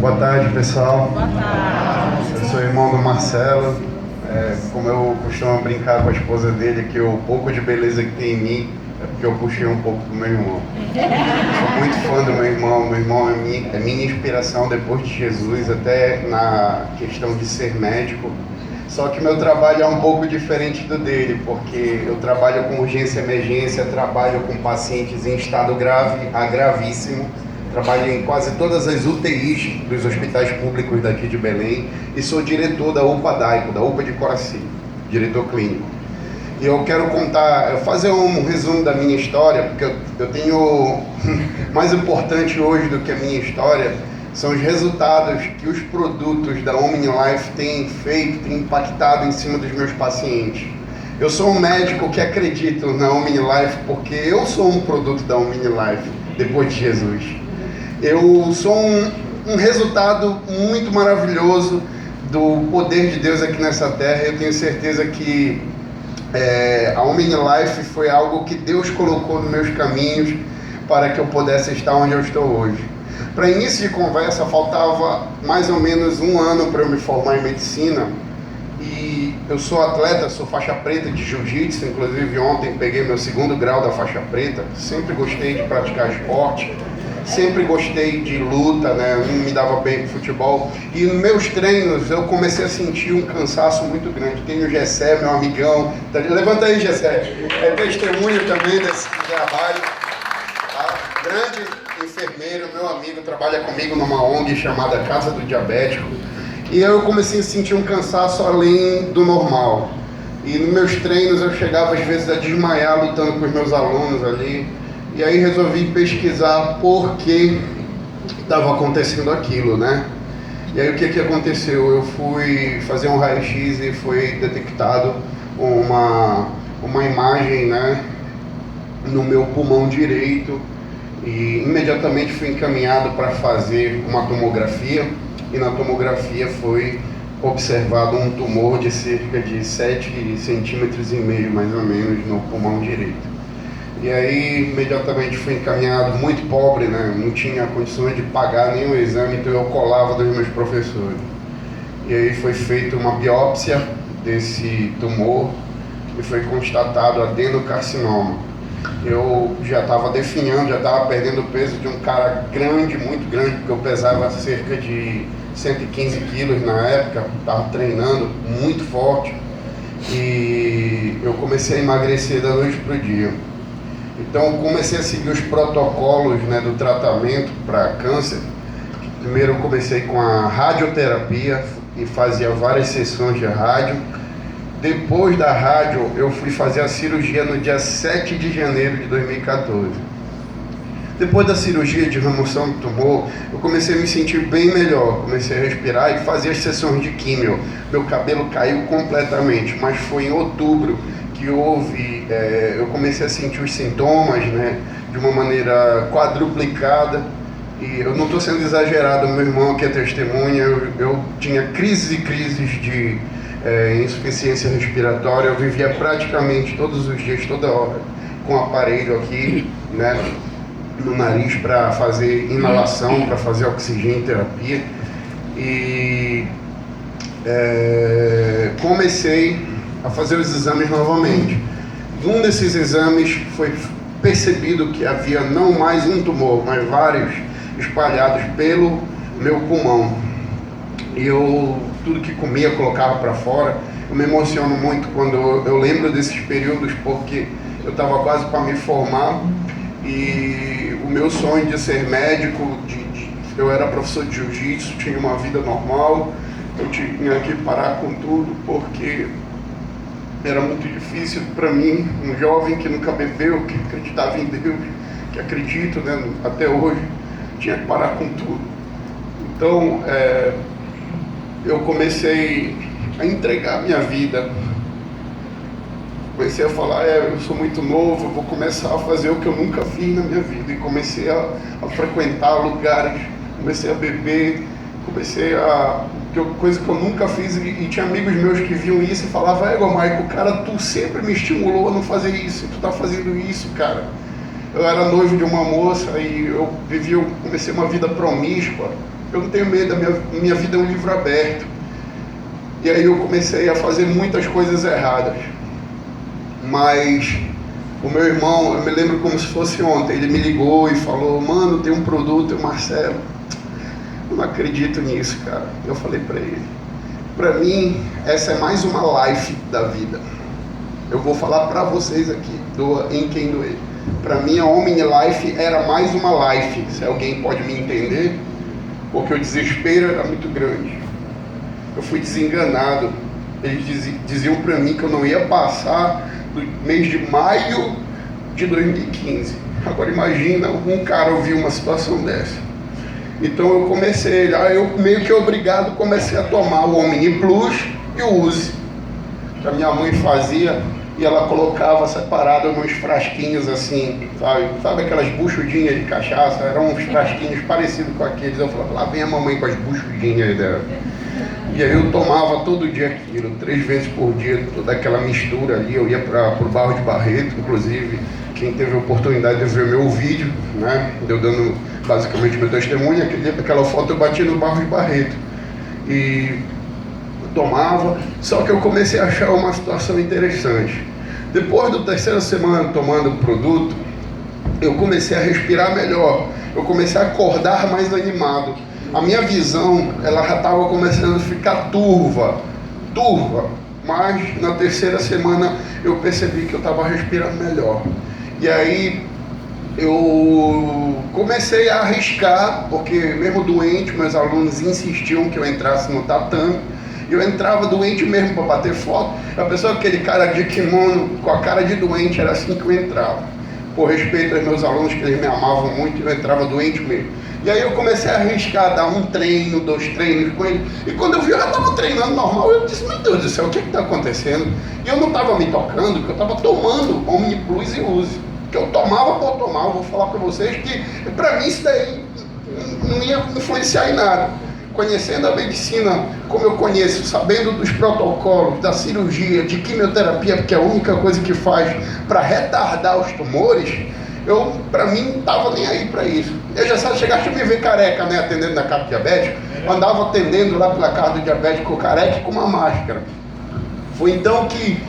Boa tarde, pessoal. Boa tarde. Eu sou irmão do Marcelo. Como eu costumo brincar com a esposa dele, que o pouco de beleza que tem em mim é porque eu puxei um pouco do meu irmão. Sou muito fã do meu irmão. Meu irmão é minha inspiração depois de Jesus, até na questão de ser médico. Só que meu trabalho é um pouco diferente do dele, porque eu trabalho com urgência e emergência, trabalho com pacientes em estado grave a gravíssimo, trabalho em quase todas as UTIs dos hospitais públicos daqui de Belém e sou diretor da UPA Daico, da UPA de Coraci, diretor clínico. E eu quero fazer um resumo da minha história, porque eu tenho mais importante hoje do que a minha história são os resultados que os produtos da OmniLife têm feito, têm impactado em cima dos meus pacientes. Eu sou um médico que acredito na OmniLife porque eu sou um produto da OmniLife, depois de Jesus. Eu sou um resultado muito maravilhoso do poder de Deus aqui nessa terra. Eu tenho certeza que a OmniLife foi algo que Deus colocou nos meus caminhos para que eu pudesse estar onde eu estou hoje. Para início de conversa, faltava mais ou menos um ano para eu me formar em medicina e eu sou atleta, sou faixa preta de jiu-jitsu, inclusive ontem peguei meu 2º grau da faixa preta. Sempre gostei de praticar esporte, sempre gostei de luta, né? Não me dava bem com futebol e nos meus treinos eu comecei a sentir um cansaço muito grande. Tem o Gessé, meu amigão, levanta aí, Gessé, é testemunho também desse trabalho, tá? Grande enfermeiro, meu amigo, trabalha comigo numa ONG chamada Casa do Diabético. E eu comecei a sentir um cansaço além do normal. E nos meus treinos eu chegava às vezes a desmaiar lutando com os meus alunos ali. E aí resolvi pesquisar por que estava acontecendo aquilo, né? E aí o que aconteceu? Eu fui fazer um raio-x e foi detectado uma imagem, né, no meu pulmão direito. E imediatamente fui encaminhado para fazer uma tomografia e na tomografia foi observado um tumor de cerca de 7,5 centímetros mais ou menos no pulmão direito. E aí imediatamente fui encaminhado, muito pobre, né? Não tinha condições de pagar nenhum exame, então eu colava dos meus professores. E aí foi feita uma biópsia desse tumor e foi constatado adenocarcinoma. Eu já estava definhando, já estava perdendo o peso de um cara grande, muito grande, porque eu pesava cerca de 115 quilos na época, estava treinando muito forte e eu comecei a emagrecer da noite para o dia. Então comecei a seguir os protocolos, né, do tratamento para câncer. Primeiro eu comecei com a radioterapia e fazia várias sessões de rádio. Depois da rádio, eu fui fazer a cirurgia no dia 7 de janeiro de 2014. Depois da cirurgia de remoção do tumor, eu comecei a me sentir bem melhor. Comecei a respirar e fazer as sessões de químio. Meu cabelo caiu completamente, mas foi em outubro que eu comecei a sentir os sintomas, né, de uma maneira quadruplicada. E eu não estou sendo exagerado, meu irmão que é testemunha, eu tinha crises e crises de insuficiência respiratória. Eu vivia praticamente todos os dias, toda hora, com aparelho aqui, né, no nariz para fazer inalação, para fazer oxigênio terapia. E comecei a fazer os exames novamente. Um desses exames foi percebido que havia não mais um tumor, mas vários espalhados pelo meu pulmão. E tudo que comia colocava para fora. Eu me emociono muito quando eu lembro desses períodos, porque eu estava quase para me formar e o meu sonho de ser médico, eu era professor de jiu-jitsu, tinha uma vida normal, eu tinha que parar com tudo porque era muito difícil para mim, um jovem que nunca bebeu, que acreditava em Deus, que acredito, né, até hoje, tinha que parar com tudo. Então, eu comecei a entregar minha vida. Comecei a falar, eu sou muito novo, eu vou começar a fazer o que eu nunca fiz na minha vida. E comecei a frequentar lugares, comecei a beber, coisa que eu nunca fiz. E tinha amigos meus que viam isso e falavam, Michael, cara, tu sempre me estimulou a não fazer isso, tu tá fazendo isso, cara. Eu era noivo de uma moça e eu comecei uma vida promíscua. Eu não tenho medo, minha vida é um livro aberto. E aí eu comecei a fazer muitas coisas erradas. Mas o meu irmão, eu me lembro como se fosse ontem, ele me ligou e falou: mano, tem um produto, Marcelo, eu não acredito nisso, cara. Eu falei pra ele: pra mim, essa é mais uma life da vida. Eu vou falar pra vocês aqui, doa em quem doer. Pra mim, a Omni Life era mais uma life, se alguém pode me entender, porque o desespero era muito grande. Eu fui desenganado. Eles diziam pra mim que eu não ia passar do mês de maio de 2015. Agora imagina um cara ouvir uma situação dessa. Então eu comecei, eu meio que obrigado comecei a tomar o Omni Plus e o Use, que a minha mãe fazia, e ela colocava separado nos frasquinhos assim, sabe aquelas buchudinhas de cachaça, eram uns frasquinhos parecidos com aqueles. Eu falava: lá vem a mamãe com as buchudinhas dela. E aí eu tomava todo dia aquilo, 3 vezes por dia, toda aquela mistura ali. Eu ia para o Barros de Barreto, inclusive, quem teve a oportunidade de ver meu vídeo, né, eu dando basicamente meu testemunho, aquela foto eu bati no Barros de Barreto. E tomava, só que eu comecei a achar uma situação interessante. Depois da 3ª semana tomando o produto, eu comecei a respirar melhor, eu comecei a acordar mais animado. A minha visão, ela já estava começando a ficar turva, mas na 3ª semana eu percebi que eu estava respirando melhor. E aí eu comecei a arriscar, porque mesmo doente, meus alunos insistiam que eu entrasse no tatame. Eu entrava doente mesmo para bater foto. A pessoa, aquele cara de kimono com a cara de doente, era assim que eu entrava. Por respeito aos meus alunos, que eles me amavam muito, eu entrava doente mesmo. E aí eu comecei a arriscar, dar 1 treino, 2 treinos com ele. E quando eu vi, eu já estava treinando normal. Eu disse: meu Deus do céu, o que está acontecendo? E eu não estava me tocando, porque eu estava tomando Omni Plus e Use. Que eu tomava por tomar. Eu vou falar para vocês que, para mim, isso daí não ia influenciar em nada. Conhecendo a medicina como eu conheço, sabendo dos protocolos, da cirurgia, de quimioterapia, porque é a única coisa que faz para retardar os tumores, para mim, não estava nem aí para isso. Eu já sabe, chegaste a me ver careca, né, atendendo na casa do diabético, andava atendendo lá pela casa do diabético careca com uma máscara. Foi então que,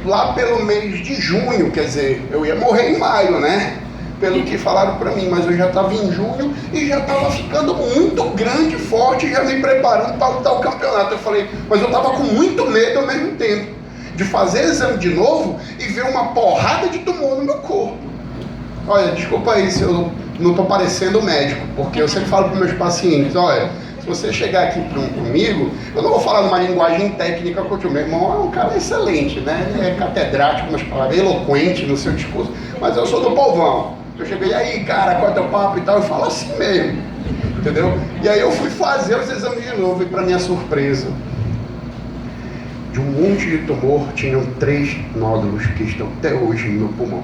lá pelo mês de junho, quer dizer, eu ia morrer em maio, né? Pelo que falaram para mim, mas eu já estava em junho e já estava ficando muito grande, forte, já me preparando para lutar o campeonato. Eu falei, mas eu estava com muito medo ao mesmo tempo de fazer exame de novo e ver uma porrada de tumor no meu corpo. Olha, desculpa aí se eu não estou parecendo médico, porque eu sempre falo para meus pacientes: olha, se você chegar aqui comigo, eu não vou falar numa linguagem técnica, porque o meu irmão é um cara excelente, né? Ele é catedrático, nas palavras, eloquente no seu discurso, mas eu sou do povão. Eu cheguei: e aí, cara, qual é o teu papo e tal? Eu falo assim mesmo, entendeu? E aí eu fui fazer os exames de novo e, para minha surpresa, de um monte de tumor, tinham 3 nódulos que estão até hoje no meu pulmão.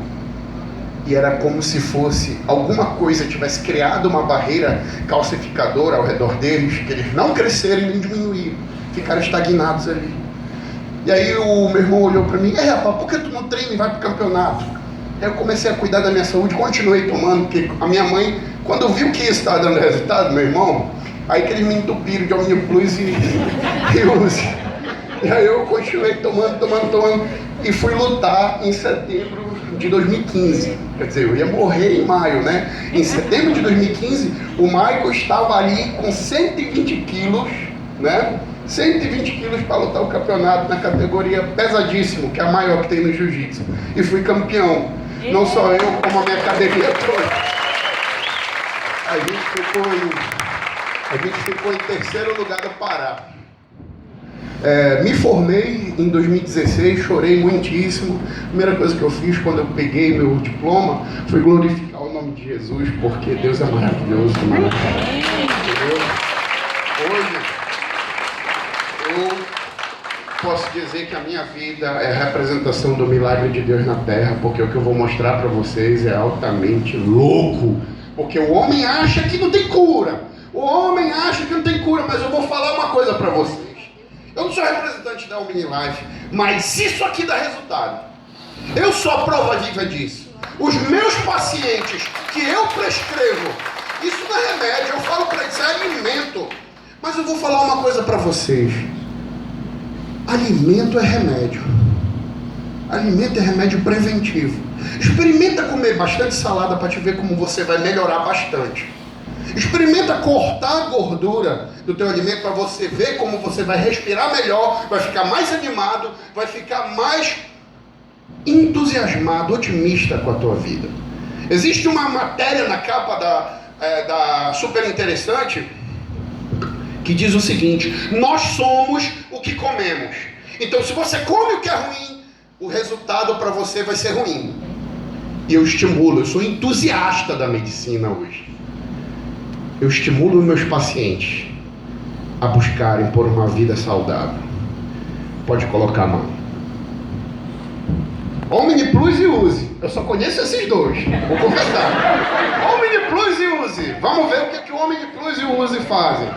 E era como se fosse alguma coisa tivesse criado uma barreira calcificadora ao redor deles, que eles não cresceram e nem diminuíram, ficaram estagnados ali. E aí o meu irmão olhou para mim: rapaz, por que tu não treina e vai pro campeonato? Aí eu comecei a cuidar da minha saúde, continuei tomando, porque a minha mãe, quando viu que isso estava dando resultado, meu irmão, aí que eles me entupiram de Omni Plus e Use. E aí eu continuei tomando, e fui lutar em setembro de 2015. Quer dizer, eu ia morrer em maio, né? Em setembro de 2015, o Michael estava ali com 120 quilos, né? 120 quilos para lutar o campeonato na categoria pesadíssimo, que é a maior que tem no jiu-jitsu. E fui campeão. Não só eu, como a minha academia toda. A gente ficou em 3º lugar do Pará. Me formei em 2016, chorei muitíssimo. A primeira coisa que eu fiz quando eu peguei meu diploma foi glorificar o nome de Jesus, porque Deus é maravilhoso, mano. Entendeu? Hoje eu posso dizer que a minha vida é a representação do milagre de Deus na terra, porque o que eu vou mostrar para vocês é altamente louco. Porque o homem acha que não tem cura. O homem acha que não tem cura, mas eu vou falar uma coisa para vocês. Eu não sou representante da Omni Life, mas isso aqui dá resultado. Eu sou a prova viva disso. Os meus pacientes que eu prescrevo, isso não é remédio, eu falo para eles, é alimento. Mas eu vou falar uma coisa para vocês. Alimento é remédio. Alimento é remédio preventivo. Experimenta comer bastante salada para te ver como você vai melhorar bastante. Experimenta cortar a gordura do teu alimento para você ver como você vai respirar melhor, vai ficar mais animado, vai ficar mais entusiasmado, otimista com a tua vida. Existe uma matéria na capa da Super Interessante que diz o seguinte: nós somos o que comemos. Então, se você come o que é ruim, o resultado para você vai ser ruim. E eu estimulo, eu sou entusiasta da medicina hoje. Eu estimulo meus pacientes a buscarem por uma vida saudável. Pode colocar a mão. Omni Plus e Use. Eu só conheço esses dois. Vou confessar. Omni Plus e Use. Vamos ver o que o Omni Plus e o Use fazem.